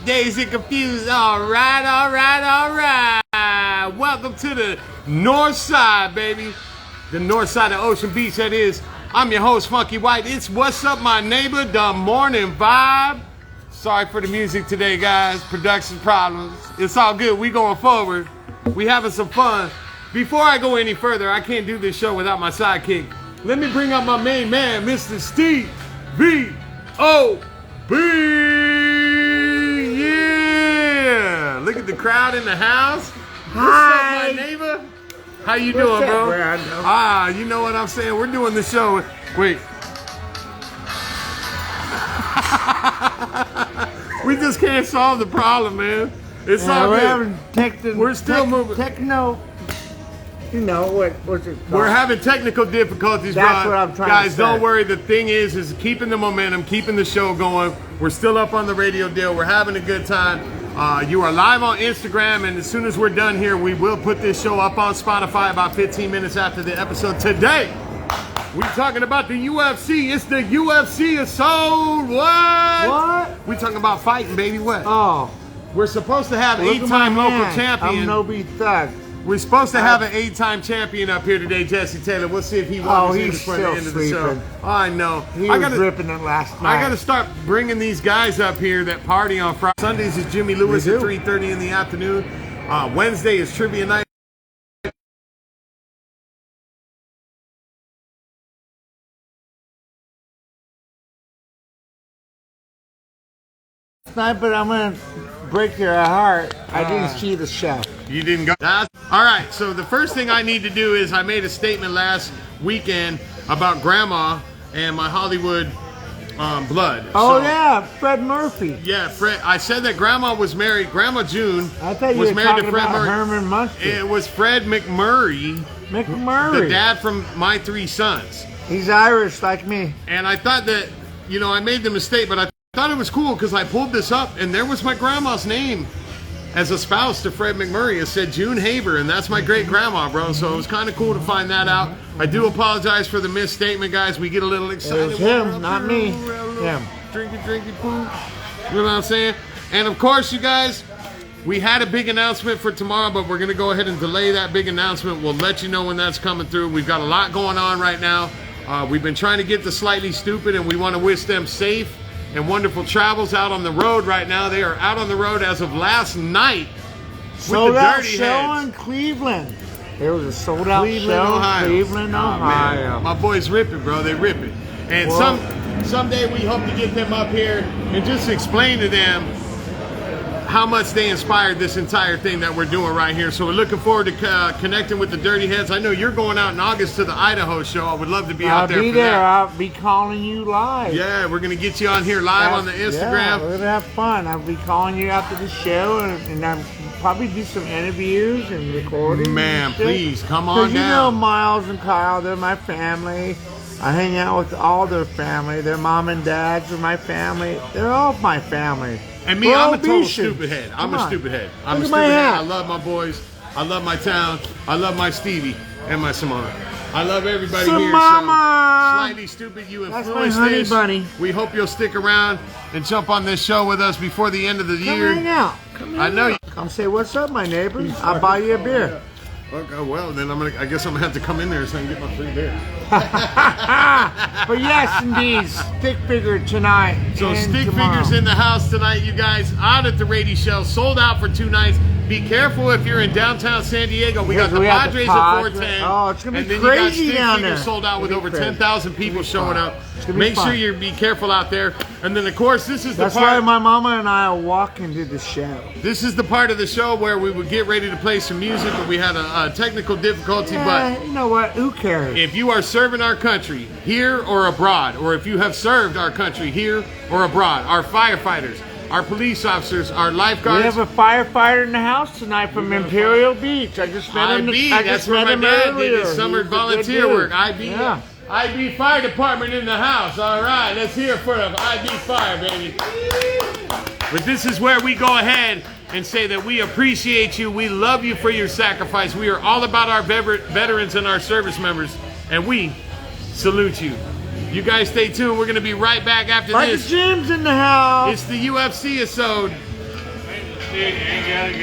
Dazed and confused. All right, all right, all right. Welcome to the north side, baby. The north side of Ocean Beach, that is. I'm your host, Funky White. It's What's Up, My Neighbor, the morning vibe. Sorry for the music today, guys. Production problems. It's all good. We going forward. We having some fun. Before I go any further, I can't do this show without my sidekick. Let me bring up my main man, Mr. Steve V.O.B. Yeah. Look at the crowd in the house. Hi. What's up, my neighbor? How you doing, bro? You know what I'm saying? We're doing the show. Wait. We just can't solve the problem, man. It's all good. We're still moving. Techno. You know what's it called? We're having technical difficulties, That's what I'm trying guys, to say. don't worry. The thing is keeping the momentum, keeping the show going. We're still up on the radio deal. We're having a good time. You are live on Instagram, and as soon as we're done here, we will put this show up on Spotify about 15 minutes after the episode. Today, we're talking about the UFC. It's the UFC episode. What? We're talking about fighting, baby. What? Oh. We're supposed to have 8-time local champion. I'm no be thug. We're supposed to have an 8-time champion up here today, Jesse Taylor. We'll see if he wants he's before the end of the sleeping. show. Oh, I know. He was ripping it last night. I got to start bringing these guys up here that party on Friday. Sundays is Jimmy Lewis at 3:30 in the afternoon. Wednesday is trivia night. But I'm going to break your heart. I didn't see the show. You didn't go? All right, so the first thing I need to do is I made a statement last weekend about Grandma and my Hollywood blood. Oh, yeah, Fred Murphy. Yeah, Fred. I said that Grandma was married. Grandma June I thought you was were married talking to Fred about Murphy. Herman Munster. It was Fred McMurray, the dad from my 3 sons. He's Irish like me. And I thought that, you know, I made the mistake, but I thought it was cool because I pulled this up and there was my grandma's name as a spouse to Fred McMurray. It said June Haber, and that's my great grandma, bro. So it was kind of cool to find that out. I do apologize for the misstatement, guys. We get a little excited. It was him, not me. Him. Drinking, poop. You know what I'm saying? And of course, you guys, we had a big announcement for tomorrow, but we're going to go ahead and delay that big announcement. We'll let you know when that's coming through. We've got a lot going on right now. We've been trying to get the Slightly Stupid, and we want to wish them safe and wonderful travels out on the road right now. They are out on the road as of last night with the Dirty Heads. In Cleveland. There was a sold out Cleveland, show Ohio. in Cleveland, Ohio. Man, my boys rip it, bro. They rip it. And someday we hope to get them up here and just explain to them how much they inspired this entire thing that we're doing right here. So we're looking forward to connecting with the Dirty Heads. I know you're going out in August to the Idaho show. I would love to be out there for that. I'll be calling you live. Yeah, we're going to get you on here live on the Instagram. Yeah, we're going to have fun. I'll be calling you after the show, and I'll probably do some interviews and recording. Man, please, come on down. You know Miles and Kyle, they're my family. I hang out with all their family. Their mom and dads are my family. They're all my family. And me, I'm a total stupid head. I'm a stupid head. I'm a stupid head. I love my boys. I love my town. I love my Stevie and my Simona. I love everybody here. So Slightly Stupid, you influenced this. Bunny. We hope you'll stick around and jump on this show with us before the end of the year. Come hang out. I know you. Come say what's up, my neighbor. I'll buy you a beer. Okay, well then I guess I'm gonna have to come in there so I can get my free beer. But yes, indeed, Stick Figure tonight. So Stick Figures in the house tonight, you guys. Out at the Radio Shell, sold out for 2 nights. Be careful if you're in downtown San Diego. We got the Padres at 410. Oh, it's gonna be and then crazy you got down Stick there. Figures sold out with over 10,000 people showing up. Make sure you be careful out there. And then of course this is the part. That's why my mama and I are walking to the show. This is the part of the show where we would get ready to play some music, but we had a technical difficulty. But you know what? Who cares? if you are serving our country here or abroad, or if you have served our country here or abroad, our firefighters, our police officers, our lifeguards. We have a firefighter in the house tonight from Imperial Beach. I just met him. That's where my dad did his summer volunteer work. IB Fire Department in the house. All right, let's hear it for the IB Fire, baby. But this is where we go ahead and say that we appreciate you. We love you for your sacrifice. We are all about our veterans and our service members, and we salute you. You guys stay tuned. We're going to be right back after this. Jim's in the house. It's the UFC episode. ain't gotta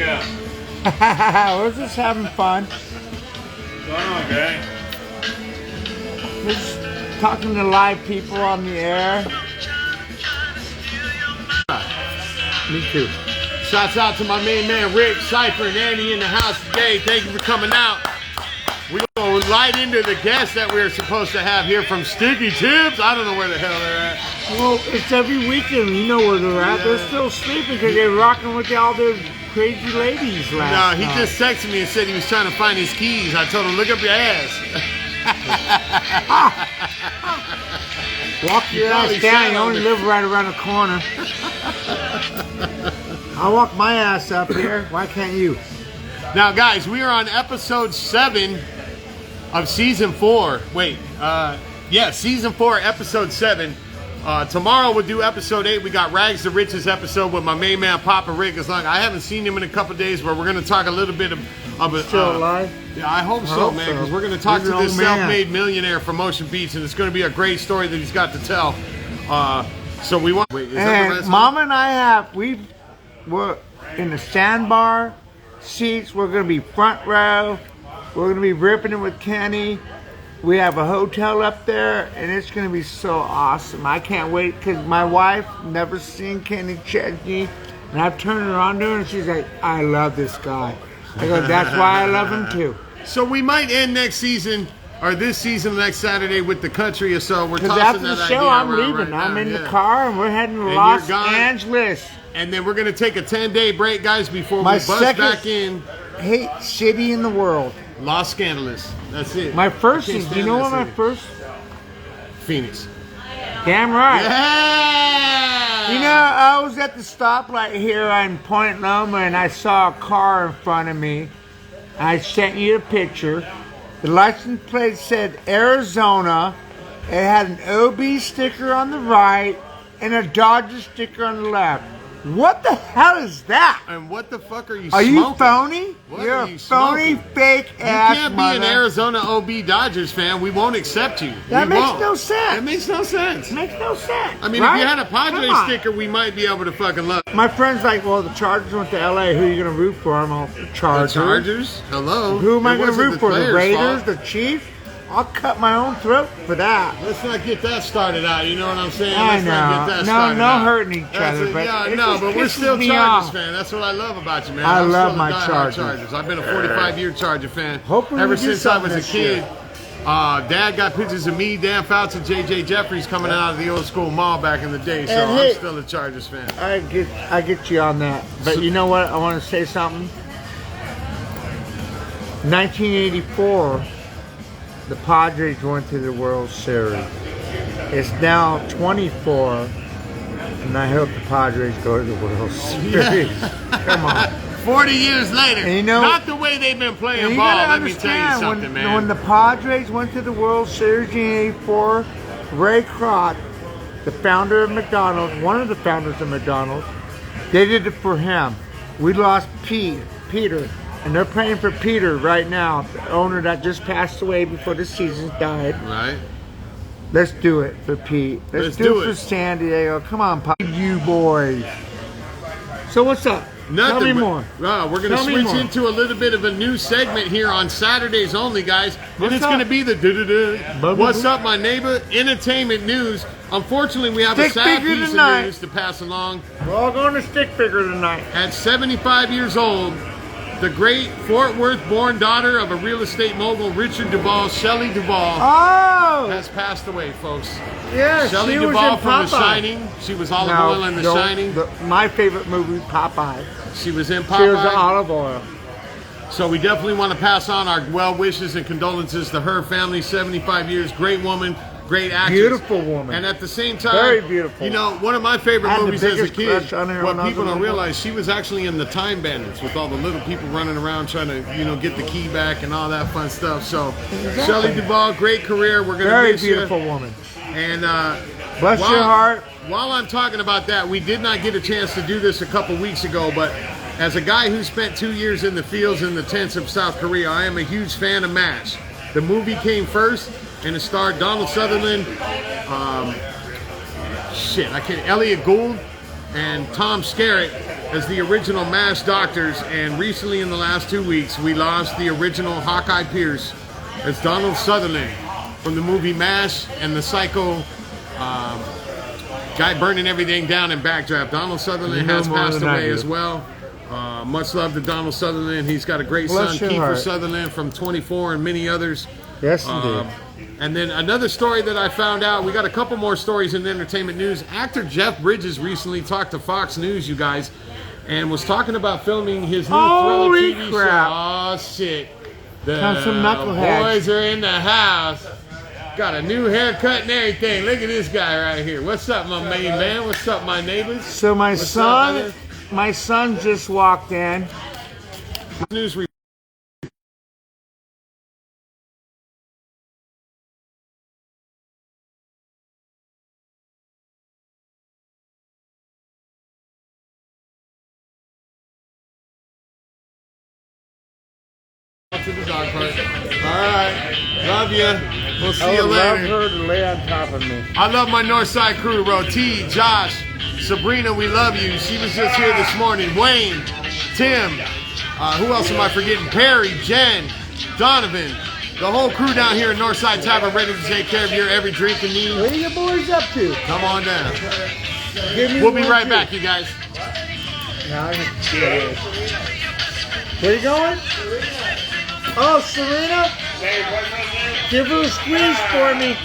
go. We're just having fun. Okay. We're just talking to live people on the air. Me too. Shouts out to my main man Rick, Cypher, and Andy in the house today. Thank you for coming out. We're going right into the guests that we were supposed to have here from Sticky Tips. I don't know where the hell they're at. Well, it's every weekend. You know where they're at. Yeah. They're still sleeping because they're rocking with all their crazy ladies last No, he night. just texted me and said he was trying to find his keys. I told him, look up your ass. Walk your probably ass down. sat You on only it. live right around the corner. I walk my ass up here. Why can't you? Now, guys, we are on episode 7 of season 4. Wait, season 4, episode 7. Tomorrow we'll do episode 8. We got Rags the Riches episode with my main man Papa Rick. As long I haven't seen him in a couple days, but we're going to talk a little bit of Still alive? Yeah, I hope so, hope man, so. because we're going to talk He's to an this old man. self-made millionaire from Ocean Beach, and it's going to be a great story that he's got to tell. So we want. Wait, is that the And rest? Mama and I we're in the sandbar seats. We're gonna be front row. We're gonna be ripping it with Kenny. We have a hotel up there, and it's gonna be so awesome. I can't wait because my wife never seen Kenny Chesney, and I've turned her on to her, and she's like, "I love this guy." I go, "That's why I love him too." So we might end next season, or this season next Saturday with the country or so. We're Because tossing after that the idea show, I'm around leaving. right I'm now, in yeah. the car, and we're heading to you're Los gone? Angeles. And then we're going to take a 10-day break, guys, before My we bust second- back in Hate city in the world. Los Scandalous. That's it. My first I can't is, do stand you know that what my city. first? Phoenix. Damn right. Yeah! You know, I was at the stoplight here in Point Loma, and I saw a car in front of me. I sent you a picture. The license plate said Arizona. It had an OB sticker on the right and a Dodger sticker on the left. What the hell is that? And what the fuck are you Are smoking? you phony? What You're are a you phony, smoking? fake You ass can't be mother. an Arizona OB Dodgers fan. We won't accept you. That We makes won't. no sense. That makes no sense. Makes no sense. I mean, right? if you had a Padres Come on. sticker, we might be able to fucking love it. My friend's like, well, the Chargers went to LA. Who are you going to root for? I'm all, the Chargers. The Chargers? Hello? Who am I It going to wasn't root for? The players' Raiders? fault. The Chiefs? I'll cut my own throat for that. Let's not get that started out. You know what I'm saying? I Let's not know. get that No, started no out. hurting each That's other, it. but Yeah, it no, just but we're pisses still me Chargers off. fan. That's what I love about you, man. I I'm love still a my diehard Chargers. I've been a 45-year Charger fan Hopefully ever we do since I was something a this kid. year. Dad got pictures of me, Dan Fouts, and J.J. Jeffries coming out of the old school mall back in the day, so And I'm hey- still a Chargers fan. I get you on that. But you know what? I want to say something. 1984, the Padres went to the World Series. It's now 24, and I hope the Padres go to the World Series. Come on. 40 years later, And you know- not the way they've been And playing you ball, gotta let me tell you understand, something, when, man. when the Padres went to the World Series in '84, Ray Kroc, the founder of McDonald's, one of the founders of McDonald's, they did it for him. We lost Peter, and they're praying for Peter right now, the owner that just passed away before the season died. Right? Let's do it for Pete. Let's do do it for it. San Diego. Come on, you boys. So what's up? Nothing. Tell me but- more. We're going to Tell me switch more. into a little bit of a new segment here on Saturdays only, guys. And What's it's going to up? be the Bubba What's boo. Up, My Neighbor entertainment news. Unfortunately, we have a Stick sad figure piece tonight. of news to pass along. We're all going to stick figure tonight. At 75 years old, the great Fort Worth-born daughter of a real estate mogul, Richard Duvall, Shelley Duvall, Oh! has passed away, folks. Yeah, Shelley she was Duvall in from The Popeye. Shining. She was Olive Oil in The no, Shining. my favorite movie, Popeye. She was in She was the Popeye. olive oil. So we definitely want to pass on our well wishes and condolences to her family. 75 years, great woman, great actress. Beautiful woman. And at the same time, Very beautiful. You know, one of my favorite I had the movies as a biggest kid, crush on her what when I was people a don't little realize, she was actually in the Time Bandits with all the little people running around trying to, you know, get the key back and all that fun stuff. So, Exactly. Shelley Duvall, great career. We're going to Very miss beautiful you. woman. And Bless your heart. While I'm talking about that, we did not get a chance to do this a couple weeks ago, but as a guy who spent 2 years in the fields in the tents of South Korea, I am a huge fan of MASH. The movie came first, and it starred Donald Sutherland, Elliot Gould, and Tom Skerritt as the original MASH doctors, and recently in the last 2 weeks, we lost the original Hawkeye Pierce as Donald Sutherland from the movie MASH and the psycho guy burning everything down in Backdraft. Donald Sutherland has passed away as well. Much love to Donald Sutherland. He's got a great son, Kiefer Sutherland from 24 and many others. Yes, indeed. And then another story that I found out, we got a couple more stories in the entertainment news. Actor Jeff Bridges recently talked to Fox News, you guys, and was talking about filming his new Thriller TV show. Oh, shit. The boys are in the house. Got a new haircut and everything. Look at this guy right here. What's up, my main man? What's up, my neighbors? So my son just walked in. News to the dog park. All right. Love you. We'll see you later. I love her to lay on top of me. I love my Northside crew, bro. T, Josh, Sabrina, we love you. She was just here this morning. Wayne, Tim, who else am I forgetting? Perry, Jen, Donovan. The whole crew down here in Northside Tavern ready to take care of your every drinking need. What are you boys up to? Come on down. We'll be right back, you guys. Where you going? Oh, Serena? Give her a squeeze for me.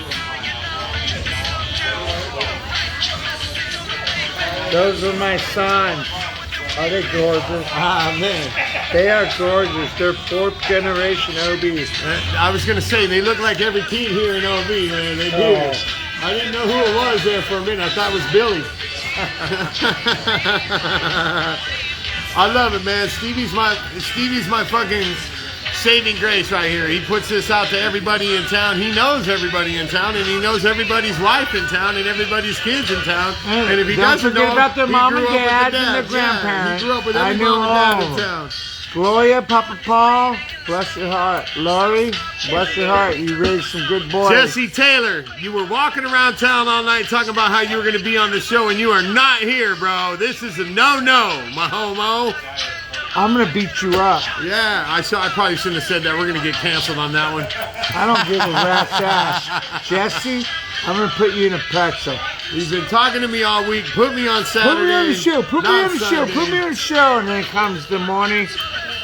Those are my sons. Are they gorgeous? Ah, man. They are gorgeous. They're 4th generation OBs. I was going to say, they look like every kid here in OB, man. They do. Oh. I didn't know who it was there for a minute. I thought it was Billy. I love it, man. Stevie's my fucking saving grace right here. He puts this out to everybody in town. He knows everybody in town, and he knows everybody's wife in town and everybody's kids in town. And if he doesn't know, about their mom and dad and their grandparents. He grew up with every mom and dad in town. Gloria, Papa Paul, bless your heart. Lori, bless your heart. You raised some good boys. Jesse Taylor, you were walking around town all night talking about how you were going to be on the show, and you are not here, bro. This is a no-no, my homo. I'm going to beat you up. Yeah, I probably shouldn't have said that. We're going to get canceled on that one. I don't give a rat's ass. Jesse, I'm going to put you in a pretzel. He's been talking to me all week. Put me on Saturday. Put me on the show. Put me on the show. Put me on the show. And then comes the morning.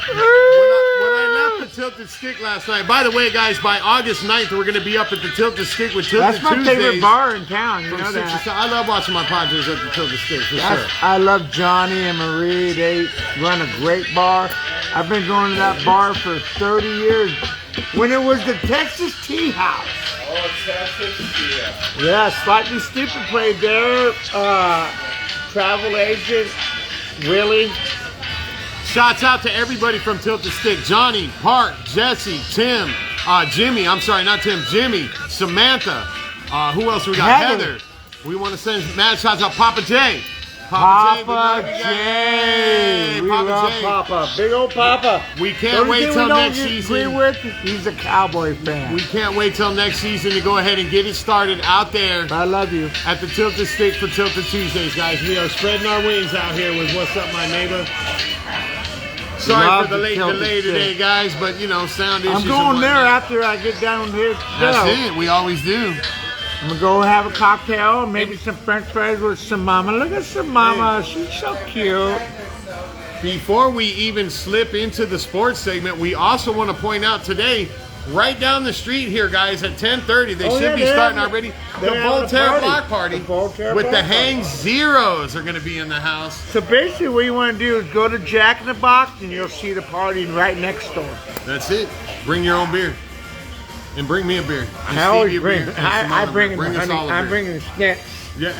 When I left the Tilted Stick last night, by the way, guys, by August 9th, we're going to be up at the Tilted Stick with Tilted Tuesdays. That's my favorite bar in town. You know that. I love watching my podcasts at the Tilted Stick, for sure. I love Johnny and Marie. They run a great bar. I've been going to that bar for 30 years. When it was the Texas Tea House. Oh, Texas Tea House. Yeah, Slightly Stupid played there. Travel agent, Willie. Shouts out to everybody from Tilted Stick. Johnny, Park, Jesse, Tim, Jimmy. I'm sorry, not Tim. Jimmy, Samantha. Who else we got? Heather. We want to send mad shouts out. Papa J. Papa J. We love Papa. Big old Papa. We can't wait till next season. He's a Cowboy fan. We can't wait till next season to go ahead and get it started out there. I love you. At the Tilted Stick for Tilted Tuesdays, guys. We are spreading our wings out here with What's Up, My Neighbor. Sorry for the late delay today, guys, but you know, sound issues. I'm going there after I get down here. That's it. We always do. I'm gonna go have a cocktail and maybe some French fries with some mama. Look at some mama. She's so cute. Before we even slip into the sports segment, we also want to point out today, right down the street here, guys, at 10:30, they should be starting already. The Voltaire Block Party with the Hang Zeros are going to be in the house. So basically what you want to do is go to Jack in the Box and you'll see the party right next door. That's it. Bring your own beer. And bring me a beer. I always bring. I bring them, honey. I'm bringing snips. Yeah.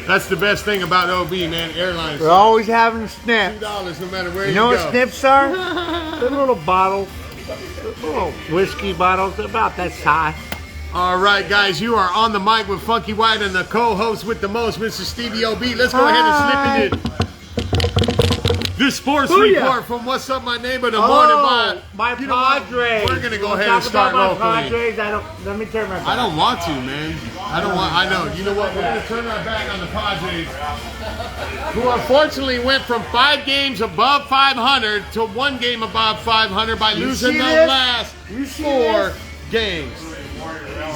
That's the best thing about OB, man. Airlines. We're always having snips. $2 no matter where you go. You know what snips are? They're little bottles. Little whiskey bottles. They're about that size. All right, guys. You are on the mic with Funky White and the co-host with the most, Mr. Stevie OB. Let's go ahead and slip it in. The sports Booyah. report from What's Up My Neighbor, the morning vibe. My You know what? Padres. We're gonna go Wanna ahead and talk start about my locally. Padres? Let me turn my back. I don't want to, man. I don't want. I know. You know what? We're gonna turn our back on the Padres, who unfortunately went from 5 games above 500 to 1 game above 500 by losing see the this? last You see 4 this? games.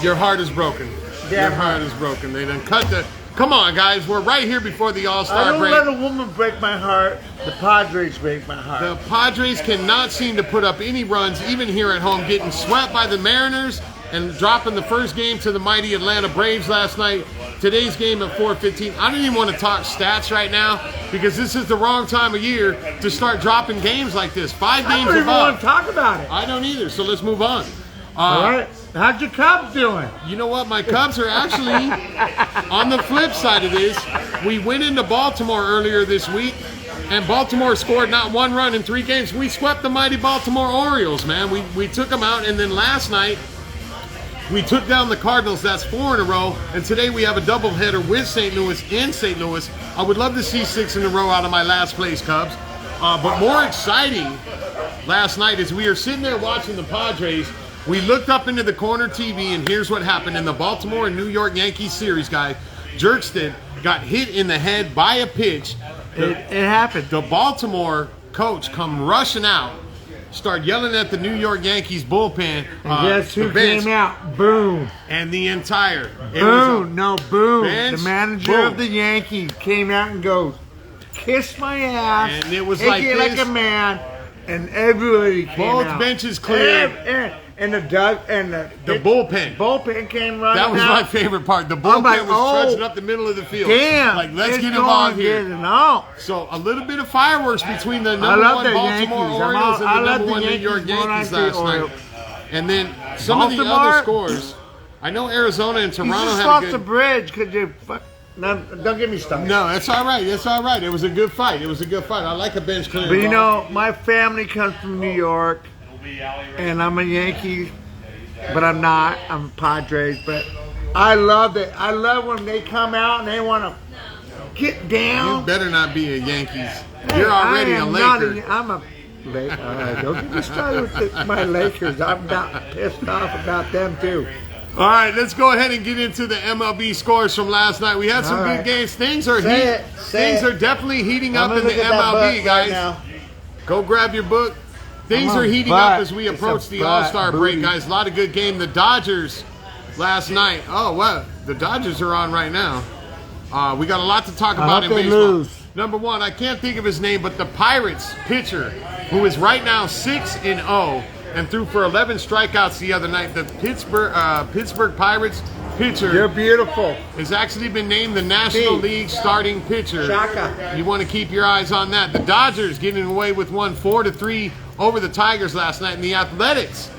Your heart is broken. Yeah. Your heart is broken. They done cut the. Come on, guys. We're right here before the I All-Star don't break. let a woman break my heart. The Padres break my heart. The Padres cannot seem to put up any runs, even here at home, getting swept by the Mariners and dropping the first game to the mighty Atlanta Braves last night. Today's game at 4:15. I don't even want to talk stats right now because this is the wrong time of year to start dropping games like this. 5 I games don't even want above. to talk about it. I don't either, so let's move on. All right. How's your Cubs doing? You know what? My Cubs are actually on the flip side of this. We went into Baltimore earlier this week, and Baltimore scored not 1 run in 3 games. We swept the mighty Baltimore Orioles, man. We took them out, and then last night we took down the Cardinals. That's 4 in a row, and today we have a doubleheader with St. Louis in St. Louis. I would love to see 6 in a row out of my last place Cubs, but more exciting last night is we were sitting there watching the Padres. We looked up into the corner TV, and here's what happened in the Baltimore and New York Yankees series, guy. Jerkston got hit in the head by a pitch. It happened. The Baltimore coach come rushing out, start yelling at the New York Yankees bullpen. And guess who the bench, came out? Boom. and the entire. It was Boom. No, boom. bench, The manager boom. of the Yankees came out and goes, kiss my ass. And it was take like it this. like a man. And everybody came Both out. benches cleared. And the bullpen. bullpen came running That was out. my favorite part. The bullpen like, was oh, trudging up the middle of the field. Damn. Like, let's it's get going involved here. good and all. So a little bit of fireworks between the I number love 1 the Baltimore Yankees. Orioles I and the love number the 1 New York Yankees more than I Yankees do last Orioles. night. And then some of the Baltimore? other scores. I know Arizona and You Toronto just had lost a the good. bridge because you fuck. No, don't get me started. No, it's all right. It's all right. It was a good fight. It was a good fight. I like a bench clearing. But you ball. know, my family comes from New York, and I'm a Yankee, but I'm not. I'm a Padres, but I love it. I love when they come out and they want to get you down. better not be a Yankees. Hey, You're already I a am not Laker. I'm a Laker. Don't get me started with my Lakers. I'm not pissed off about them too. All right, let's go ahead and get into the MLB scores from last night. We had some All good right. games. Things are Say things it. are definitely heating I'm up in gonna the look at that MLB, butt guys. right now. Go grab your book. Things I'm are a heating butt. up as we It's approach a the butt All-Star break, booty. guys. A lot of good game. The Dodgers last night. Oh, well, the Dodgers are on right now. We got a lot to talk about in hope they baseball. lose. Number 1, I can't think of his name, but the Pirates pitcher, who is right now 6-0 and threw for 11 strikeouts the other night. The Pittsburgh Pirates pitcher You're beautiful. has actually been named the National Steve. League starting pitcher. Shaka. You want to keep your eyes on that. The Dodgers getting away with 4-3 over the Tigers last night. And the Athletics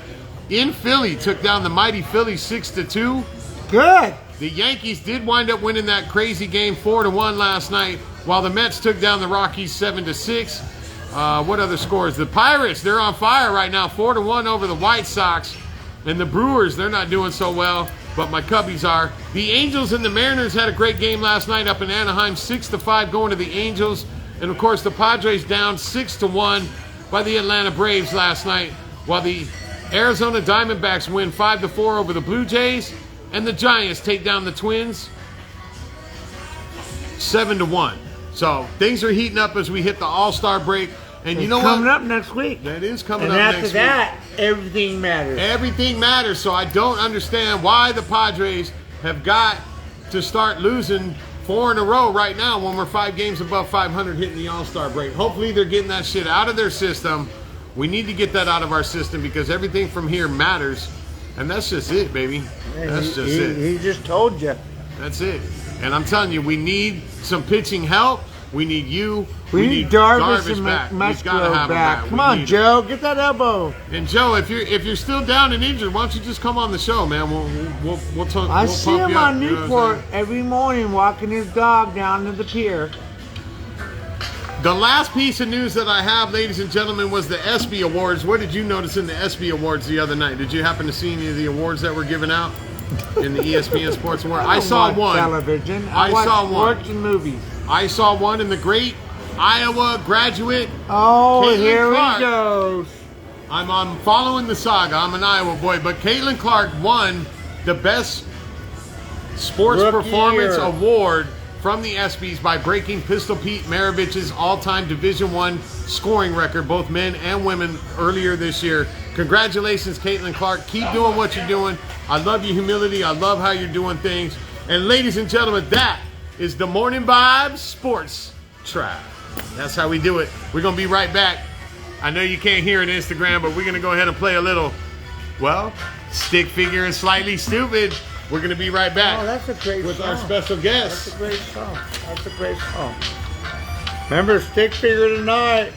in Philly took down the mighty Phillies 6-2. Good. The Yankees did wind up winning that crazy game 4-1 last night, while the Mets took down the Rockies 7-6. What other scores? The Pirates, they're on fire right now, 4-1 over the White Sox. And the Brewers, they're not doing so well, but my Cubbies are. The Angels and the Mariners had a great game last night up in Anaheim, 6-5 going to the Angels. And of course, the Padres down 6-1 by the Atlanta Braves last night, while the Arizona Diamondbacks win 5-4 over the Blue Jays, and the Giants take down the Twins 7-1. So things are heating up as we hit the All-Star break. And you know Coming what? up next week. That is coming And up after next week. that, everything matters. Everything matters, so I don't understand why the Padres have got to start losing 4 in a row right now when we're 5 games above 500 hitting the All-Star break. Hopefully they're getting that shit out of their system. We need to get that out of our system because everything from here matters. And that's just it, baby. That's just it. He just told you. That's it. And I'm telling you, we need some pitching help. We need you. We need Darvish and back. We Musgrove gotta have him back. back. Come We on, need him. Joe. Get that elbow. And Joe, if you're still down and injured, why don't you just come on the show, man? We'll talk. I we'll see pump him you up, on you know what I'm Newport saying? every morning walking his dog down to the pier. The last piece of news that I have, ladies and gentlemen, was the ESPY Awards. What did you notice in the ESPY Awards the other night? Did you happen to see any of the awards that were given out in the ESPN Sports Award? I saw watch one. television. I watch saw one. sports and movies. I saw one, and the great Iowa graduate. Oh, Caitlin here Clark. he goes. I'm following the saga. I'm an Iowa boy, but Caitlin Clark won the Best Sports Rookie Performance year. Award from the ESPYs by breaking Pistol Pete Maravich's all-time Division I scoring record, both men and women, earlier this year. Congratulations, Caitlin Clark. Keep doing what you're doing. I love your humility. I love how you're doing things. And ladies and gentlemen, that is the Morning Vibes Sports Trap. That's how we do it. We're going to be right back. I know you can't hear it on Instagram, but we're going to go ahead and play a little, well, stick figure and slightly stupid. We're going to be right back. Oh, that's a great with song. our special guest. That's a great song. That's a great song. Remember Stick Figure tonight.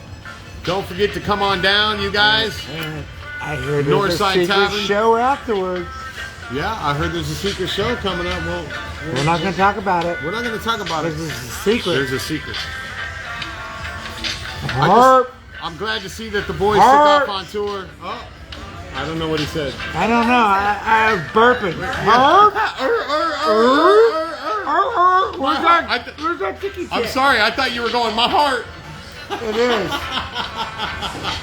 Don't forget to come on down, you guys. And I heard Northside there's a secret Tavern. show afterwards. Yeah, I heard there's a secret show coming up. We're not going to talk about it. We're not going to talk about This it. is a secret. There's a secret. Harp. I'm glad to see that the boys Harp. took off on tour. Oh, I don't know what he said. I don't know. I was burping. Harp. Where's that ticky I'm sorry, I thought you were going, my heart. It is.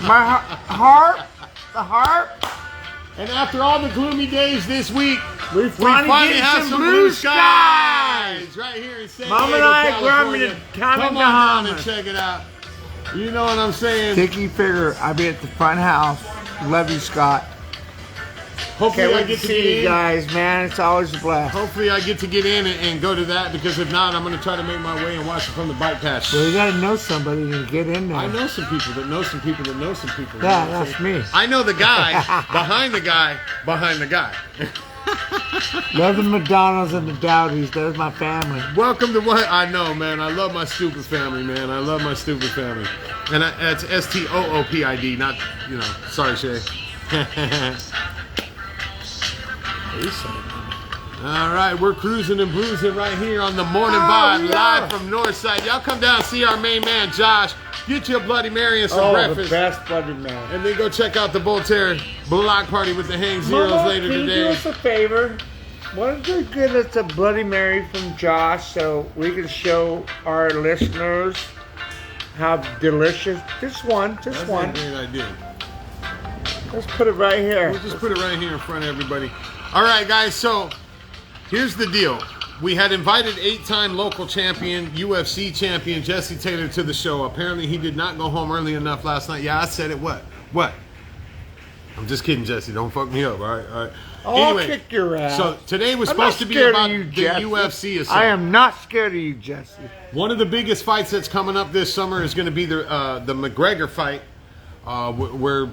My harp. The harp. And after all the gloomy days this week, We finally get have some blue skies right here in San Diego, Mom and I are California. going to Come on down and Bahamas. check it out. You know what I'm saying? Ticky Figure. I'll be at the front house. Love you, Scott. Hopefully Can't I wait to get to see get you in. guys, man. It's always a blast. Hopefully I get to get in and go to that, because if not, I'm going to try to make my way and watch it from the bike pass. Well, you gotta know somebody to get in there. I know some people that know some people that know some people. Yeah, that's me. I know the guy behind the guy behind the guy. Love the McDonald's and the Dowdies. That's my family. Welcome to what I know, man. I love my stupid family, man. I love my stupid family. And that's STOOPID, not, you know, sorry, Shay. All right, we're cruising and bruising right here on the Morning Vibe, yeah. live from Northside. Y'all come down and see our main man, Josh. Get you a Bloody Mary and some The breakfast. best buddy man. And then go check out the Voltaire block party with the Hang Zeros Mama, later can you do today. us a favor? Why don't you get us a Bloody Mary from Josh so we can show our listeners how delicious. Just one. That's a great idea. Let's put it right here. We'll just put it right here in front of everybody. All right, guys, so here's the deal. We had invited 8-time local champion, UFC champion, Jesse Taylor to the show. Apparently, he did not go home early enough last night. Yeah, I said it. What? I'm just kidding, Jesse. Don't fuck me up, all right? All right. I'll kick your ass. So today was I'm supposed not to be scared about of you, the Jesse. UFC assault. I am not scared of you, Jesse. One of the biggest fights that's coming up this summer is going to be the McGregor fight. We're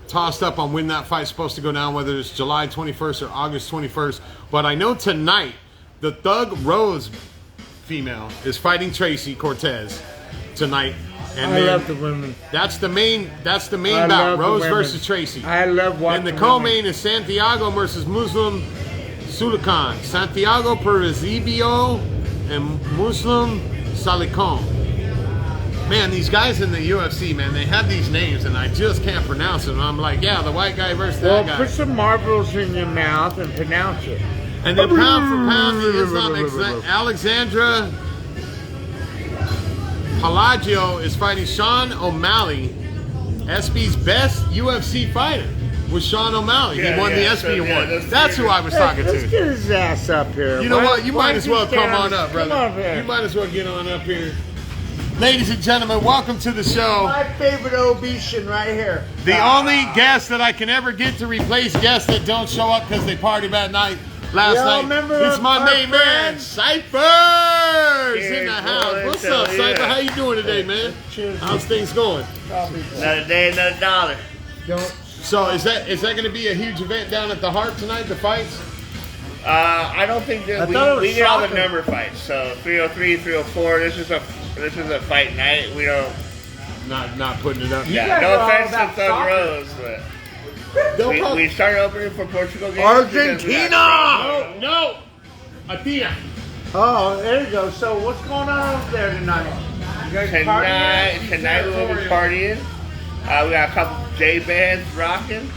tossed up on when that fight's supposed to go down, whether it's July 21st or August 21st. But I know tonight, the Thug Rose female is fighting Tracy Cortez tonight. And I then love the women. that's the main I bout, love the Rose women. versus Tracy. I love watching And the co-main women. is Santiago versus Muslim Sulakan. Santiago Perizibio and Muslim Salikon. Man, these guys in the UFC, man, they have these names and I just can't pronounce them. I'm like, yeah, the white guy versus Well, that guy. put some marbles in your mouth and pronounce it. And then pound for pound, the Islam Alexandra Palacio is fighting Sean O'Malley, SB's best UFC fighter. Was Sean O'Malley. He won the SB award. That's who I was talking Let's to. get his ass up here. You know what? You might as well come stand- on up, brother. Come on here. You might as well get on up here. Ladies and gentlemen, welcome to the show. My favorite obesian right here. The only guest that I can ever get to replace guests that don't show up because they partied that night last Y'all night. remember It's my our main man, friend? Cypher's in the Cheers, house. boys. What's Hell up, yeah. Cypher? How you doing today, man? Cheers. How's things going? Another day, another dollar. Don't. So is that going to be a huge event down at the Heart tonight? The fights? I don't think I that thought it was we get all the soccer. number fights. So 303, 304. This is a fight night. We don't. Not putting it up. You Yeah, guys no are all offense to about Thug soccer. Rose, but Don't we, call- we started opening for Portugal games. because we Argentina! got- No, Athena. Oh, there you go. So what's going on over there tonight? You guys Tonight we will be partying. We got a couple J bands rocking.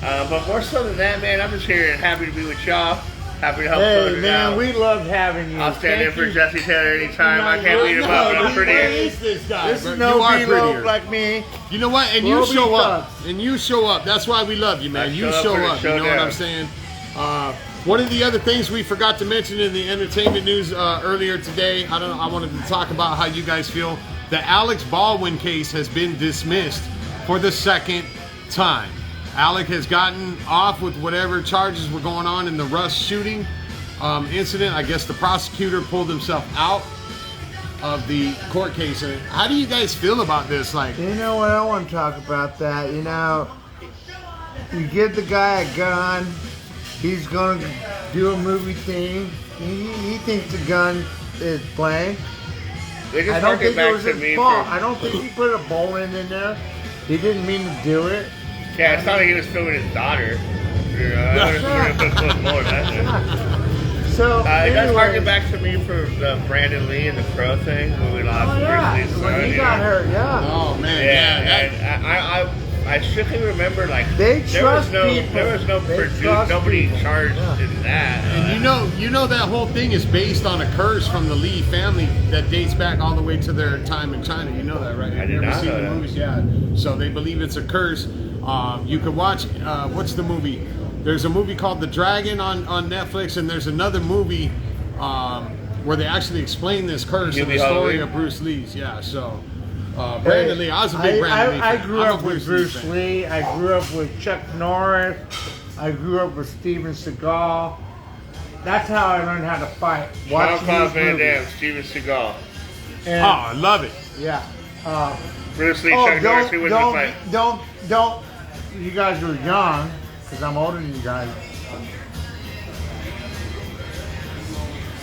But more so than that, man, I'm just here and happy to be with y'all. Happy to help Hey, children man, out. we love having you. I'll stand in Thank for you. Jesse Taylor anytime. I can't beat him No, up, but I'm where pretty. is this guy? This bro? is You no are B-Lope prettier. like me. You know what? And you We'll show be up. thugs. And you show up. That's why we love you, man. I You show up show for the up. You know what showdown. I'm saying? One of the other things we forgot to mention in the entertainment news earlier today, I wanted to talk about how you guys feel. The Alex Baldwin case has been dismissed for the second time. Alec has gotten off with whatever charges were going on in the Russ shooting incident. I guess the prosecutor pulled himself out of the court case. And how do you guys feel about this? Like, You know what? I want to talk about that. You know, you give the guy a gun, he's going to do a movie thing. He thinks the gun is blank. They just I don't harken think it back was to his me fault. for. I don't think he put a bowling in there. He didn't mean to do it. Yeah, it's not like he was filming his daughter. You know, I was going to put more of that. So, It does anyway, harken back to me for the Brandon Lee and the Crow thing when we lost oh yeah, Bruce Lee's when son, he you got know? hurt, yeah. oh man, Yeah, yeah, and I strictly remember like They there was trust no people. there was no They produced, trust nobody people. charged Yeah. in that. and you know that whole thing is based on a curse from the Lee family that dates back all the way to their time in China. You know that, right? I did You ever not seen know the that. movies? Yeah. So they believe it's a curse. You could watch. What's the movie? There's a movie called The Dragon on Netflix, and there's another movie where they actually explain this curse and the Hubie story Halloween? of Bruce Lee's. Yeah. So Brandon Lee, I was a big Brandon Lee I fan. grew I'm a up with Bruce Bruce fan. Lee. I grew up with Chuck Norris. I grew up with Steven Seagal. That's how I learned how to fight. Watching Jean-Claude these Van movies. Damme, Steven Seagal, And, Oh, I love it. yeah. Bruce Lee, Oh, Chuck Norris. Who was the fight? don't. You guys were young, because I'm older than you guys.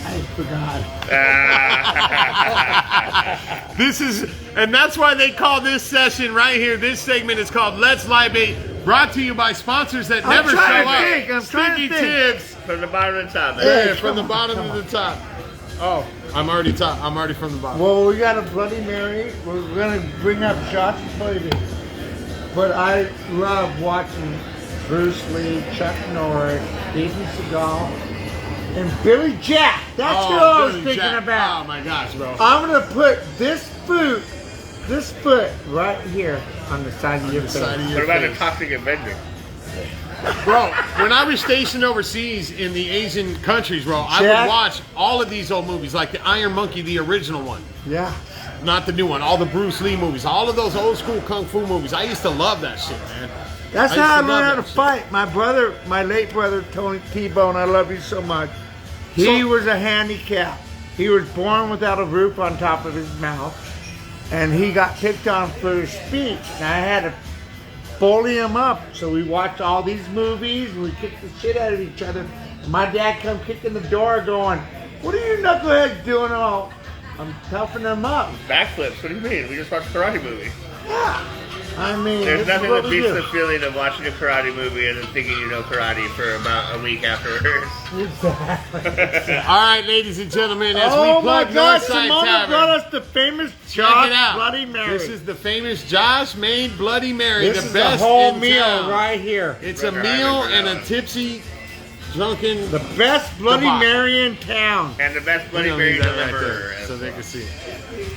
I forgot. This is, and that's why they call this session right here. This segment is called Let's Libate, brought to you by sponsors that I'm never show trying to up. think, I'm trying to Sticky think. Tips. From the bottom of the top. Man. Yeah, Hey, from the come on, bottom come to the top. Oh, I'm already top. I'm already from the bottom. Well, we got a Bloody Mary. We're gonna bring up shots of Bloody Mary. But I love watching Bruce Lee, Chuck Norris, Steven Seagal, and Billy Jack. That's who I was Billy thinking Jack. about. Oh my gosh, bro. I'm gonna put this foot right here on the side of your face. Side of What your about the face. Toxic Avenger? Bro, when I was stationed overseas in the Asian countries, bro, I Jack. would watch all of these old movies, like the Iron Monkey, the original one. Yeah. Not the new one. All the Bruce Lee movies. All of those old school kung fu movies. I used to love that shit, man. That's I used how I to learned love how to that shit. fight. My brother, my late brother, Tony T-Bone, I love you so much. He So- was a handicap. He was born without a roof on top of his mouth. And he got picked on for his speech. And I had to bully him up. So we watched all these movies and we kicked the shit out of each other. My dad come kicking the door going, "What are you knuckleheads doing all?" I'm toughing them up. Backflips. What do you mean? We just watched a karate movie. Yeah. I mean, There's this is nothing what that we beats do. the feeling of watching a karate movie and then thinking you know karate for about a week afterwards. Exactly. All right, ladies and gentlemen, as Oh we my plug God, Northside Simona brought Tavern, us the famous check Josh it out. Bloody Mary. This is the famous Josh made Bloody Mary, This the is best the whole in meal town. right here. It's a Brother, I meal remember and that a one. tipsy, drunken. The best Bloody Goodbye. Mary in town. And the best We're Bloody gonna Mary leave that right deliverer. there so they can see.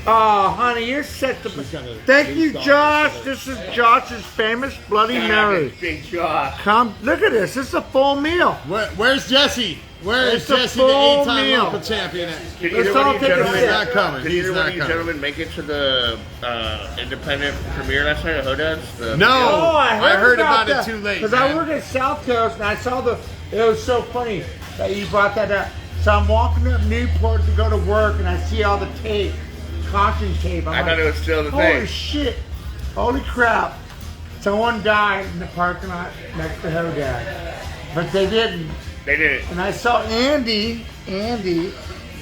Oh, honey, you're set to. She's got a Thank big you, dog. Josh. This is Josh's famous Bloody Mary. Big jaw. Come, look at this. This is a full meal. Where's Jesse? Where is It's a Jesse, the full 8-time meal. local champion? Did Let's either one all of you take a gentlemen- sip. He's not coming. Did He's either one not of you coming. gentlemen make it to the independent premiere last night at Hodad's? No. Oh, I heard about it that. too late, Because I man. work at South Coast and I saw the. It was so funny that you brought that up. So I'm walking up Newport to go to work and I see all the tape, caution tape. I'm I thought like, it was still the holy thing. shit! Holy crap! Someone died in the parking lot next to Hodad, but they didn't. They did it. And I saw Andy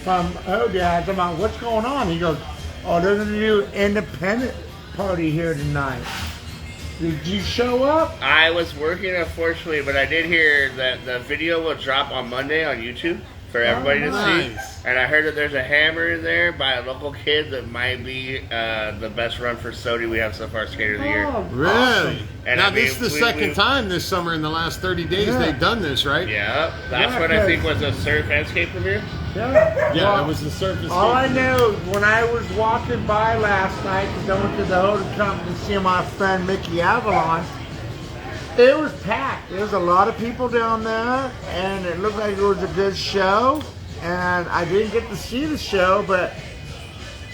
from Hodad. I'm like, what's going on? He goes, oh, they're gonna do independent party here tonight. Did you show up? I was working, unfortunately, but I did hear that the video will drop on Monday on YouTube. for everybody to nice. see. And I heard that there's a hammer in there by a local kid that might be the best run for Sodi we have so far, Skater of the Year. Really? Awesome. And now, I mean, this is the second time this summer in the last 30 days they've done this, right? Yeah, that's what I think was a surf and skate premiere. Yeah, Yeah, it was the surface. All I know, when I was walking by last night, because I went to the hotel company to see my friend Mickey Avalon, it was packed. There was a lot of people down there, and it looked like it was a good show. And I didn't get to see the show, but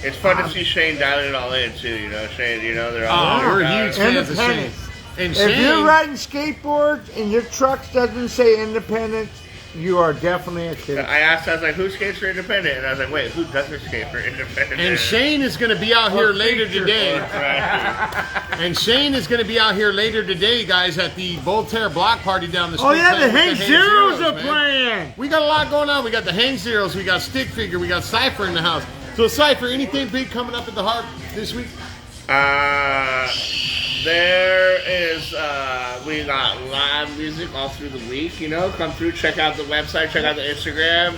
It's fun to see Shane dialing it all in too. You know, Shane. You know, they're all. Oh, we're huge fans of Shane. Independence. And If Shane, you're riding skateboards and your truck doesn't say Independence, you are definitely a kid. I asked, I was like, who skates for Independent? And I was like, wait, who doesn't skate for Independent? and Shane is going to be out here later today. Right. And Shane is going to be out here later today, guys, at the Voltaire Block Party down the street. Oh yeah, the playing Hank with Zeros are man. playing. We got a lot going on. We got the Hang Zeros, we got Stick Figure, we got Cypher in the house. So Cypher, anything big coming up at the Harp this week? There is, we got live music all through the week, you know. Come through, check out the website, check out the Instagram.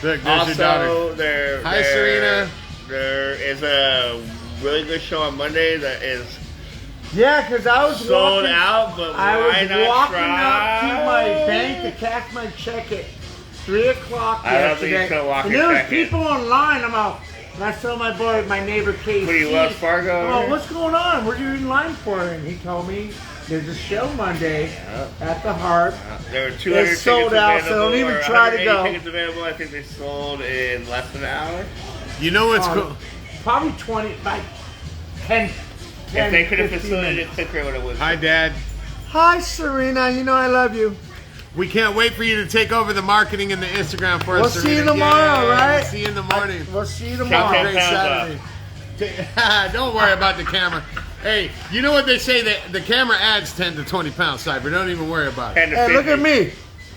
Look, there's your daughter. Also, Hi, Serena. There is a really good show on Monday that is Yeah, because I was sold walking, out, but I why was not walking try? up to my bank to cash my check at 3 o'clock I don't think yesterday. you can walk and your there was check in. people online. I'm out. And I saw my boy, my neighbor Casey. What do you, Wells Fargo? I'm like, what's going on? What are you in line for? And he told me there's a show Monday at the Harp. There were 200 It's sold tickets out, so available, don't even or try to 180 go. tickets available. I think they sold in less than an hour. You know what's cool? Probably 20, like 10. If they could have 15 facilitated minutes. it quicker, it would have Hi, Dad. Hi, Serena. You know I love you. We can't wait for you to take over the marketing and the Instagram for us. We'll see you Serena. tomorrow, Yeah, right? We'll see you in the morning. We'll see you Have tomorrow. a great Hands Saturday. Don't worry about the camera. Hey, you know what they say? That the camera adds 10 to 20 pounds, Cyber. Don't even worry about it. 10 to Hey, 50. look at me.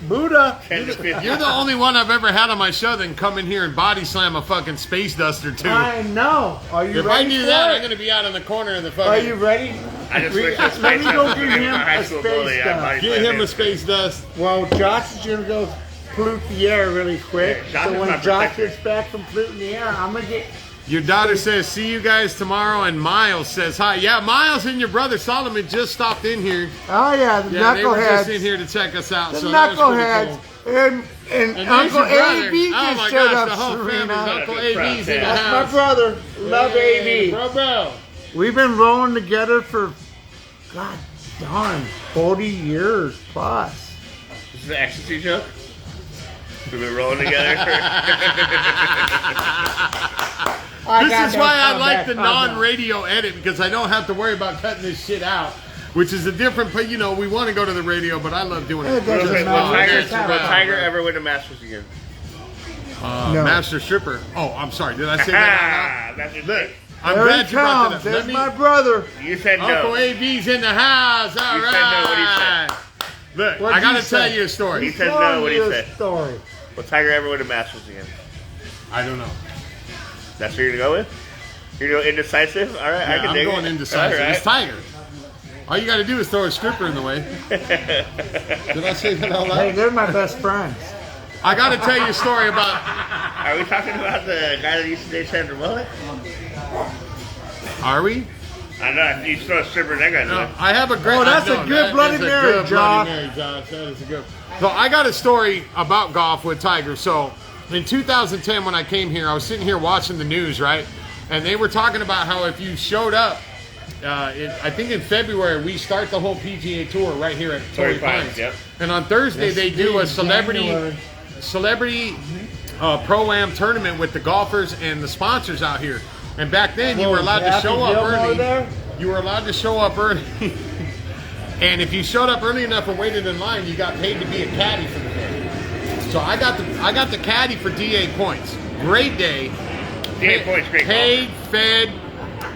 Buddha. 10 to 50. You're the only one I've ever had on my show that can come in here and body slam a fucking space duster too. I know. Are you If I ready do for that, it? I'm gonna be out in the corner of the fucking. Are you ready? I just We- wish I let me go give him high a school space bully. I dust. body Get slammed him a space dust. Well, Josh is gonna go pollute the air really quick. Yeah, Josh So is when my Josh protector. gets back from polluting the air, I'm gonna get. Your daughter says, "See you guys tomorrow," and Miles says, "Hi." Yeah, Miles and your brother Solomon just stopped in here. Oh yeah, the Yeah, they were just knuckleheads. in here to check us out. The so that was pretty knuckleheads. cool. And And there's Uncle your brother. AB Oh just my showed gosh, up, the whole family's Serena. Uncle AB's in the That's house. my brother. Love Hey, AB. bro. We've been rolling together for, God darn, 40 years plus. This is an ecstasy joke. We've been rolling together. This is why I like the non-radio edit, because I don't have to worry about cutting this shit out, which is a different. But you know, we want to go to the radio, but I love doing it. It doesn't Will matter. Tiger ever win a Masters again? No. Master Stripper. Oh, I'm sorry. Did I say that? That's just Look, it. I'm There glad he you brought comes. that up. There's Let my me, brother. You said Uncle no. AB's in the house. All You right. said no. What he said. Look, What'd I got you to tell say? you a story. He said no. What he Tell me said. a story. Will Tiger ever win a Masters again? I don't know. That's what you're gonna go with? You're going indecisive? All right, I Yeah, can I'm dig going it. indecisive. All right. It's Tiger. All you got to do is throw a stripper in the way. Did I say that out loud? Hey, they're my best friends. I got to tell you a story about. Are we talking about the guy that used to date Sandra Bullock? Are we? I know, you throw a stripper in that guy's No, way. I have a great. Oh, that's I know, a good that Bloody is a Mary, good Josh. Bloody Mary, Josh. That is a good. So I got a story about golf with Tiger. So in 2010, when I came here, I was sitting here watching the news, right? And they were talking about how if you showed up, I think in February we start the whole PGA Tour right here at Torrey Pines. Yep. And on Thursday Yes, they do a January. celebrity pro-am tournament with the golfers and the sponsors out here. And back then you were allowed to Happy show up Gilmore early. there? You were allowed to show up early. And if you showed up early enough and waited in line, you got paid to be a caddy for the day. So I got the caddy for DA Points. Great day. DA Points, great Paid, fed.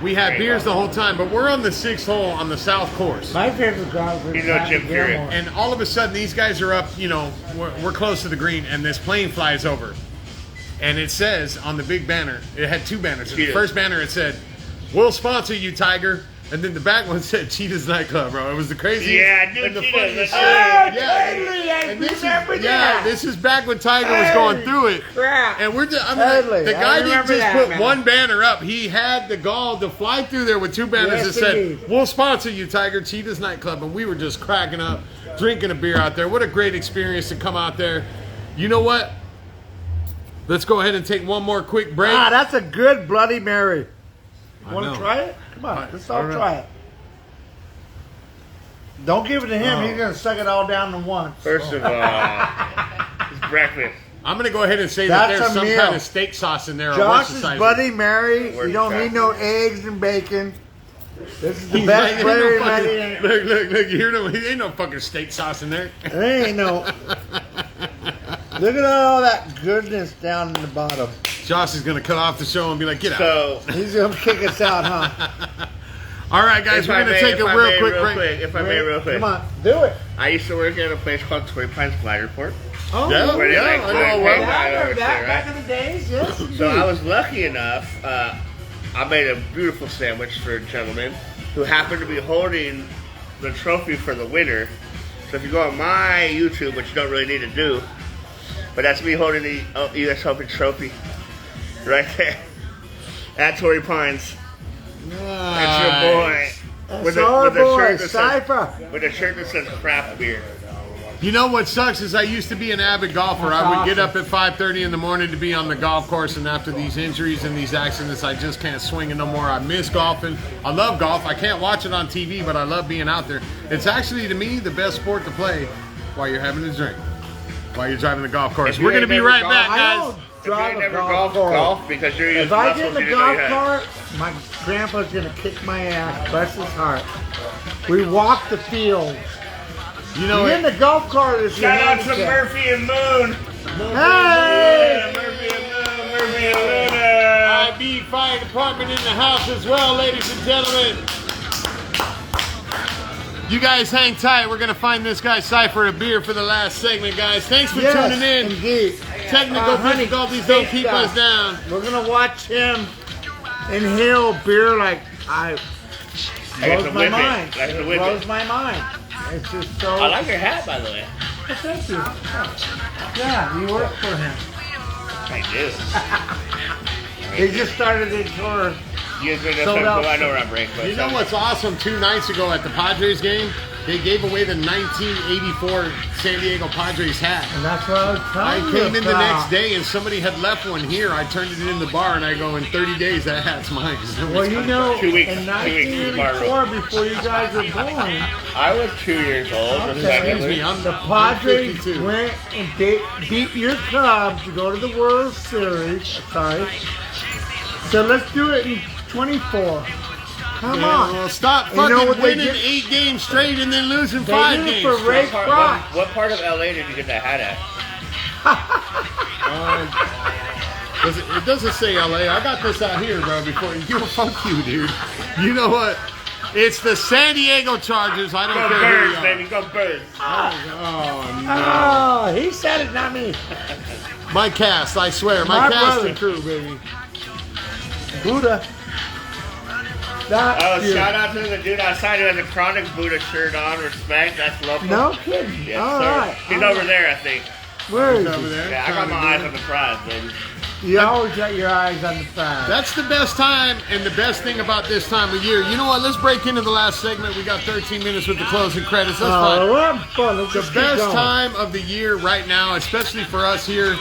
We had Great beers the golf. whole time, but we're on the 6th hole on the south course. My favorite golfer You is know Happy Jim Furyk. Gilmore. And all of a sudden, these guys are up, you know, we're close to the green, and this plane flies over. And it says on the big banner, it had two banners. The Cheetahs. first banner, it said, "We'll sponsor you, Tiger. And then the back one said Cheetah's Nightclub, bro. It was the craziest. Yeah, I knew and the Cheetah's. funniest Oh, shit. totally, I And this is, remember that. this is back when Tiger was going through it. Crap. And we're just, I mean, Totally. the I guy didn't remember just that, put man. one banner up. He had the gall to fly through there with two banners Yes, that said, indeed. "We'll sponsor you, Tiger, Cheetah's Nightclub." And we were just cracking up, drinking a beer out there. What a great experience to come out there. You know what? Let's go ahead and take one more quick break. Ah, that's a good Bloody Mary. I Want know. to try it? Come on, let's all All right. try it. Don't give it to him. Oh. He's going to suck it all down at once. First of all, it's breakfast. I'm going to go ahead and say that That's there's a some meal. kind of steak sauce in there. or Josh's worcestershire. Bloody Mary. Where's You don't the need no eggs and bacon. This is the He's best like, Bloody ain't no Mary. fucking, look, you hear no, ain't no fucking steak sauce in there. There ain't no. Look at all that goodness down in the bottom. Josh is going to cut off the show and be like, get out. So, He's going to kick us out, huh? All right, guys, if we're I going to may- take if a I real may quick real break. quick, if I may real quick. Come on, do it. I used to work at a place called Torrey Pines Flight Report. Oh, Yeah, Where they yeah, like I know fly well. cake I over remember that there, back right? in the days. Yes, indeed. So I was lucky enough, I made a beautiful sandwich for a gentleman who happened to be holding the trophy for the winner. So if you go on my YouTube, which you don't really need to do, but that's me holding the U.S. Open trophy right there at Torrey Pines. That's your boy. That's our boy, that Cypher. says, with a shirt that says craft beer. You know what sucks is I used to be an avid golfer. That's I would get awesome. up at 5:30 in the morning to be on the golf course, and after these injuries and these accidents, I just can't swing it no more. I miss golfing. I love golf. I can't watch it on TV, but I love being out there. It's actually, to me, the best sport to play while you're having a drink, while you're driving the golf course. If you We're going to ain't be never right golfed- back, I guys. don't If you drive ain't a never golf golf cart. because you're If using I muscles get in you the didn't know you golf had. cart, my grandpa's gonna kick my ass, bless his heart. We walk the field. You know, In the golf cart is your Shout out to handicap. Murphy and Moon. Hey! Murphy and Moon, Murphy and Luna. IB Fire Department in the house as well, ladies and gentlemen. You guys hang tight. We're going to find this guy Cypher a beer for the last segment, guys. Thanks for Yes, tuning in. indeed. Technical Honey, difficulties don't keep big us time. down. We're gonna watch him inhale beer like Like blows the my whippet. mind. Like the It whippet. blows my mind. It's just so. I like your hat, by the way. Well, thank you. Yeah, you work for him. I do. They just started a tour. You guys been Sold out. I know where I'm breaking. You know what's awesome? 2 nights ago at the Padres game, they gave away the 1984 San Diego Padres hat. And that's what I was I telling came you in the about. next day and somebody had left one here. I turned it in the bar and I go, in 30 days that hat's mine. Well, you know, 2 weeks. in 2 weeks tomorrow. 1984, before you guys were born, I was 2 years old. Okay. Excuse me, respectively. I'm the I'm Padres 52. went and beat your Cubs to go to the World Series. Sorry. So let's do it in 24. Come Yeah, on. well, stop You know fucking what they winning did? 8 games straight and then losing They 5 did it games. for Ray What part, Kroc. what part of LA did you get that hat at? It doesn't say LA. I got this out here, bro. Before you, fuck you, dude. You know what? It's the San Diego Chargers. I don't Go care who Birds, you are. baby. Go Birds. Oh no, Oh, he said it, not me. my cast. I swear, my My cast brother. and crew, baby. Buddha. That's Oh, you. shout out to the dude outside who has a Chronic Buddha shirt on. Respect. That's local. No kidding. Yes, All sir. right. He's all over right. there, I think. Where is Over he? there. Yeah, I got my eyes on the prize, baby. You always got your eyes on the prize. That's the best time and the best thing about this time of year. You know what? Let's break into the last segment. We got 13 minutes with the closing credits. That's fine. Oh, well, fun. Let's The just keep best going. time of the year right now, especially for us here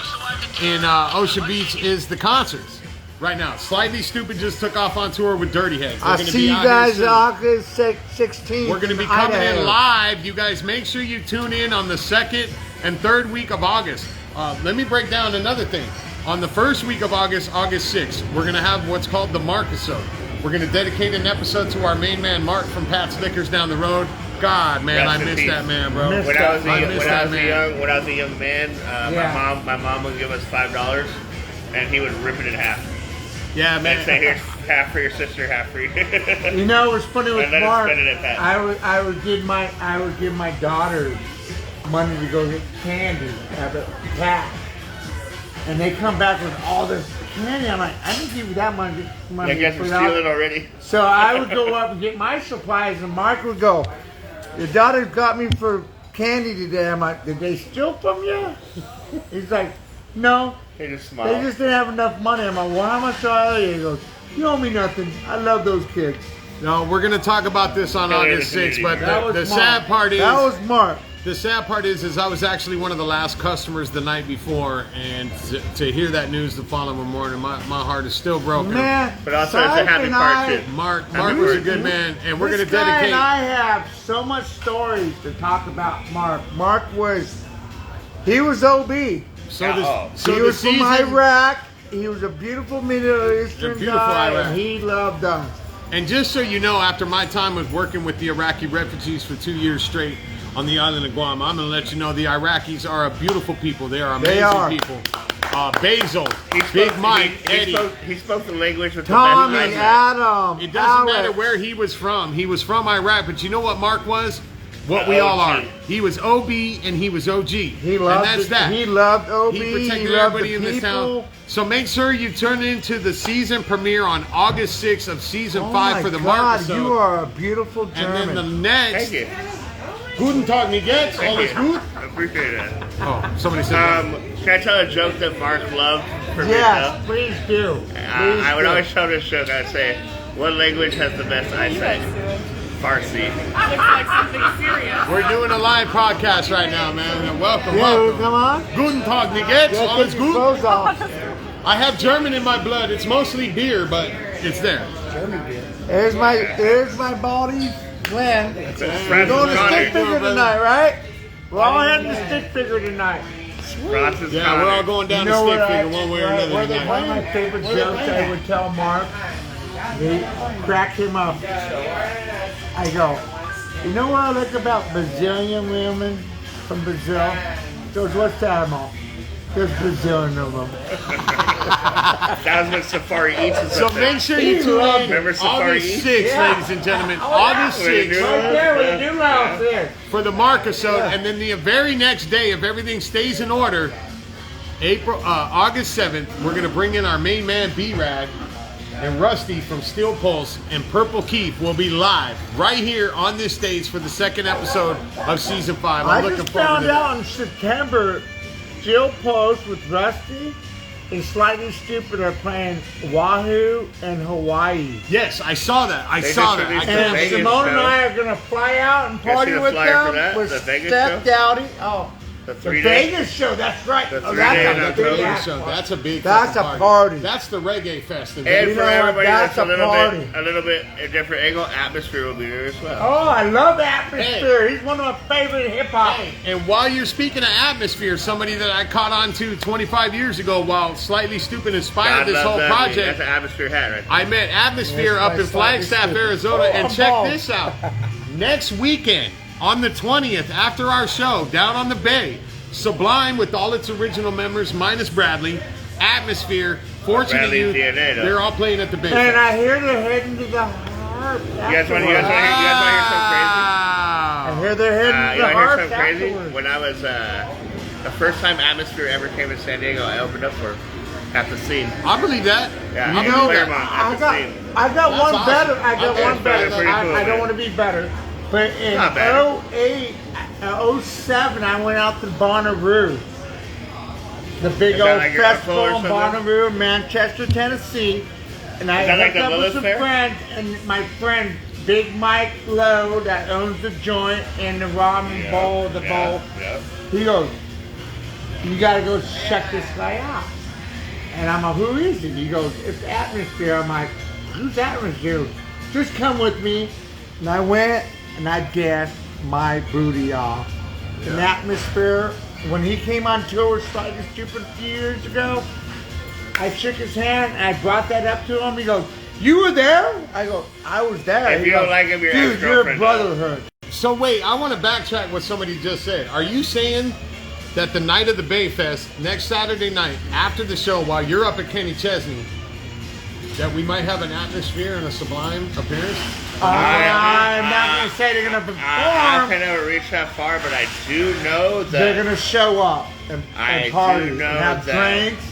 in Ocean Beach, is the concerts. Right now, Slightly Stupid just took off on tour with Dirty Heads. They're I gonna see be you out here guys soon. August 16th. We're going to be in coming Idaho. in live. You guys make sure you tune in on the 2nd and 3rd week of August. Let me break down another thing. On the 1st week of August, August 6th, we're going to have what's called the Mark-isode. We're going to dedicate an episode to our main man, Mark, from Pat's Liquors down the road. God, man, Rest I in miss peace. that man, bro. Miss When I was a, I when miss I that was a man. young when I was a young man, Yeah. my mom would give us $5, and he would rip it in half. Yeah, And say, man. here's half for your sister, half for you. You know, it was funny with And let us Mark. spend it at that. I would give my daughters money to go get candy at the pack, and they come back with all this candy. I'm like, I didn't give you that money I guess for we're that. stealing already. So I would go up and get my supplies, and Mark would go, your daughter got me for candy today. I'm like, did they steal from you? He's like, no. They just smile. They just didn't have enough money. I'm like, well, how much do I owe you? He goes, you owe me nothing. I love those kids. No, we're going to talk about this on August 6th, but the sad part is... That was Mark. The sad part is I was actually one of the last customers the night before, and to hear that news the following morning, my heart is still broken. Man, But also it's a happy part too. Mark was a good man, and we're going to This guy dedicate... and I have so much stories to talk about Mark. He was OB. So He the was from season... Iraq. He was a beautiful Middle Eastern beautiful guy, Iraq. and he loved us. And just so you know, after my time was working with the Iraqi refugees for 2 years straight on the island of Guam, I'm going to let you know the Iraqis are a beautiful people. They are amazing people. Basil, Big Mike, Eddie. He spoke the language with Tommy, the best Adam, It doesn't matter Alex. where he was from. He was from Iraq, but you know what Mark was? What we all are. He was OB and he was OG. He loved and that's it. that. He loved OB. He protected loved everybody the in this people. town. So make sure you tune into the season premiere on August 6th of season 5 for the Mark God, episode. you are a beautiful And German. then the next... Thank you. Guten Tag, wie geht's? All is Thank you. gut? I appreciate that. Oh, somebody said that. Can I tell a joke that Mark loved for me? Yes, please do. I would always tell this joke. I'd say, what language has the best eyesight? Farsi. Looks like something serious. We're doing a live podcast right now, man. Welcome, Yeah, welcome. come on. Guten Tag, wie geht's? Yeah, All take is your gut? clothes off. I have German in my blood. It's mostly beer, but it's there. There's my body, Glenn. We're going to stick figure brother. tonight, right? We're all heading to stick figure tonight. Francis Yeah, we're all going down to stick figure one way or another One of tonight. my favorite jokes I would tell Mark, they crack him up. I go, you know what I like about Brazilian women from Brazil? He goes, what's that, Mom? There's Brazilian of them. That was when Safari Eats was So up there. make sure you tune in Remember Safari August Eats? 6th, Yeah. ladies and gentlemen. August What are you 6th doing? Right there with the new house there. for the Mark episode, and then the very next day, if everything stays in order, August 7th, we're going to bring in our main man, B-Rad, and Rusty from Steel Pulse, and Purple Keith will be live right here on this stage for the second episode of season 5. I I'm looking just forward found to that. out in September, Jill Post with Rusty and Slightly Stupid are playing Oahu and Hawaii. Yes, I saw that. I They saw just that. I released can't And Vegas Simone and show. I are going to fly out and You guys party see the with flyer for them that? with The Vegas Steph show? Dowdy. Oh, The the 3 Vegas days. show, that's right. The Oh, 3 that's day a in big October. ass So that's a big That's fucking a party. That's the reggae fest. And You for know what? everybody That's that's a party. a little bit a different angle, Atmosphere will be there as well. Oh, I love Atmosphere. He's one of my favorite hip hop. And while you're speaking of Atmosphere, somebody that I caught on to 25 years ago while Slightly Stupid inspired God this loves whole that. project, That's an Atmosphere hat right there. I met Atmosphere Yes, up my in Flagstaff, Slightly Arizona, Stupid. and Oh, check balls. this out. Next weekend, on the 20th, after our show, down on the bay, Sublime with all its original members, minus Bradley, Atmosphere, Fortunate Bradley's Youth, DNA, though. they're all playing at the bay. And I hear they're heading to the Harp. You guys want to hear something I Wow. hear they're heading to crazy? the You Harp want to hear something crazy? afterwards. When I was the first time Atmosphere ever came to San Diego, I opened up for at the scene. I believe that. Yeah, I you believe know, that. Claremont, I at the got, scene. I got That's one awesome. better. I got Okay. one better. Pretty cool, I don't man. want to be better. But in Not bad. 08, 07, I went out to Bonnaroo. The big Is that old like your festival Expo or in something? Bonnaroo, Manchester, Tennessee. And I Is that like hooked the up with Willis some Fair? friends, and my friend Big Mike Lowe that owns the joint and the ramen bowl, the bowl. Yeah. He goes, you gotta go check this guy out. And I'm like, who is he? He goes, it's Atmosphere. I'm like, who's Atmosphere? Just come with me. And I went and I gassed my booty off. In Atmosphere, when he came on tour with Slightly Stupid a few years ago, I shook his hand and I brought that up to him. He goes, you were there? I go, I was there. If He you don't goes, like him, you're dude, you're a ex-girlfriend, brotherhood. So wait, I want to backtrack what somebody just said. Are you saying that the night of the Bay Fest, next Saturday night, after the show, while you're up at Kenny Chesney, that we might have an Atmosphere and a Sublime appearance? I'm not going to say they're going to I perform. can never reach that far, but I do know that They're going to show up and I party do and know have that- drinks.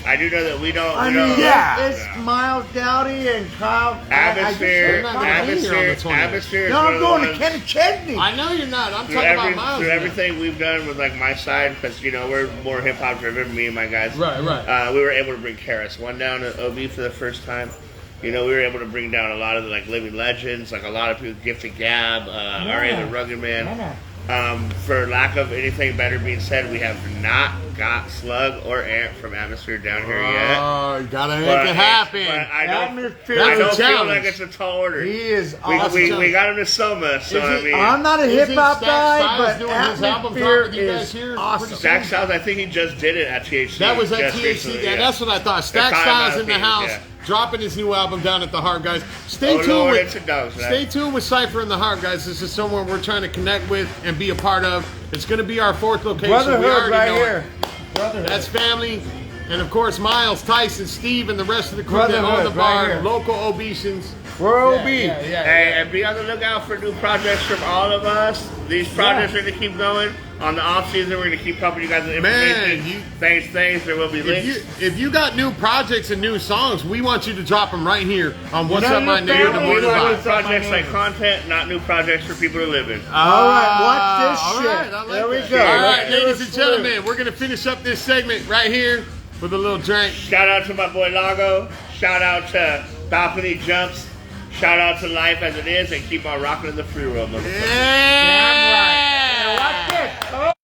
I do know that we don't. I we mean, don't it's Miles Dowdy and Kyle. Atmosphere, They're not gonna be here on the 20th. atmosphere. No, I'm going to Kenny Chesney. I know you're not. I'm Through, talking about Miles. through now. everything we've done with like my side, because we're more hip hop driven, me and my guys. Right. We were able to bring Karis One down at OB for the first time. We were able to bring down a lot of the like living legends, like a lot of people, Gifted Gab, R.A. the Rugged Man. For lack of anything better being said, we have not got Slug or Ant from Atmosphere down here yet. Oh, you gotta make it happen. But I don't That's a feel challenge. like it's a tall order. He is We awesome. got him to Soma, so I mean. I'm not a Isn't hip hop Stack guy, Styles but doing his album Atmosphere drop with you guys is here? awesome. Stack Styles, I think he just did it at THC. That was at just THC. recently, Yeah, that's what I thought. Stack It's Styles time in the out, house, yeah. dropping his new album down at the Heart, guys. Stay Oh, tuned Lord, with it's a dog, man. Stay tuned with Cypher in the Heart, guys. This is someone we're trying to connect with and be a part of. It's going to be our 4th location. We Brotherhood already right know here. it. Brotherhood. That's family. And of course, Miles, Tyson, Steve, and the rest of the crew that own Brotherhood the right bar, here. local obeisans. We're OB. Hey, and be on the lookout for new projects from all of us. These projects are going to keep going. On the off season, we're going to keep helping you guys with information. Things. There will be links. If you got new projects and new songs, we want you to drop them right here on What's Up My your Neighbor. The family, Morning We want Vibe. new projects like content, not new projects for people to live in. All right, watch this all shit. right, I like There we that. go. All right, Let's ladies and do it. gentlemen, we're gonna finish up this segment right here with a little drink. Shout out to my boy Lago. Shout out to Balcony Jumps. Shout out to Life as It Is, and keep on rocking in the free world, motherfucker. Yeah. Damn right. Watch this.